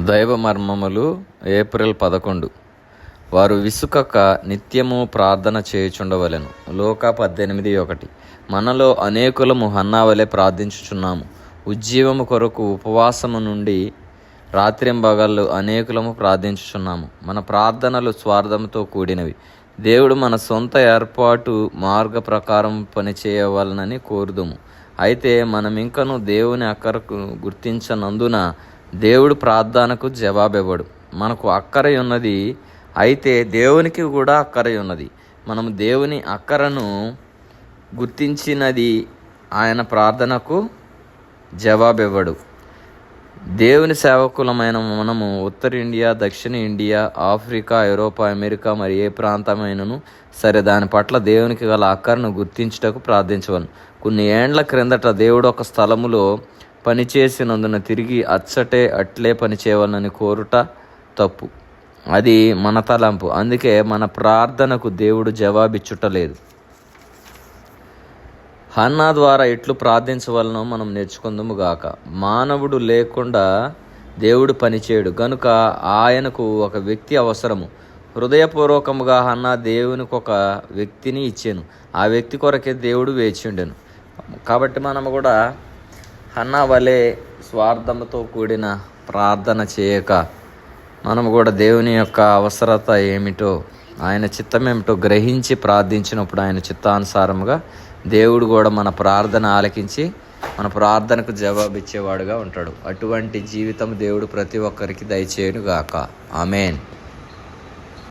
దైవ మర్మములు ఏప్రిల్ 11. వారు విసుకక నిత్యము ప్రార్థన చేయుచుండవలెను. లూకా 18:1. మనలో అనేకులము హన్నా వలె ప్రార్థించుచున్నాము. ఉజ్జీవము కొరకు ఉపవాసము నుండి రాత్రింబగళ్ళు అనేకులము ప్రార్థించుచున్నాము. మన ప్రార్థనలు స్వార్థముతో కూడినవి. దేవుడు మన సొంత ఏర్పాటు మార్గ ప్రకారం పనిచేయవలనని కోరుదుము. అయితే మనమింకను దేవుని అక్కరకు గుర్తించనందున దేవుడు ప్రార్థనకు జవాబివ్వడు. మనకు అక్కర ఉన్నది, అయితే దేవునికి కూడా అక్కర ఉన్నది. మనము దేవుని అక్కరను గుర్తించినది ఆయన ప్రార్థనకు జవాబివ్వడు. దేవుని సేవకులమైన మనము ఉత్తర ఇండియా, దక్షిణ ఇండియా, ఆఫ్రికా, ఐరోపా, అమెరికా మరి ఏ ప్రాంతమైనను సరే దాని పట్ల దేవునికి గల అక్కరను గుర్తించుటకు ప్రార్థించవలను. కొన్ని ఏండ్ల క్రిందట దేవుడు ఒక స్థలములో పనిచేసినందున తిరిగి అట్లే పనిచేయాలని కోరుట తప్పు. అది మన తలంపు. అందుకే మన ప్రార్థనకు దేవుడు జవాబిచ్చుటలేదు. హన్నా ద్వారా ఎట్లు ప్రార్థించవలనో మనం నేర్చుకుందాము గాక. మానవుడు లేకుండా దేవుడు పనిచేయడు గనుక ఆయనకు ఒక వ్యక్తి అవసరము. హృదయపూర్వకముగా హన్నా దేవునికి ఒక వ్యక్తిని ఇచ్చాను. ఆ వ్యక్తి కొరకే దేవుడు వేచిండెను. కాబట్టి మనము కూడా హన్నా వలె స్వార్థంతో కూడిన ప్రార్థన చేయక మనము కూడా దేవుని యొక్క అవసరత ఏమిటో, ఆయన చిత్తం ఏమిటో గ్రహించి ప్రార్థించినప్పుడు ఆయన చిత్తానుసారముగా దేవుడు కూడా మన ప్రార్థన ఆలకించి మన ప్రార్థనకు జవాబిచ్చేవాడుగా ఉంటాడు. అటువంటి జీవితం దేవుడు ప్రతి ఒక్కరికి దయచేయును గాక. ఆమేన్.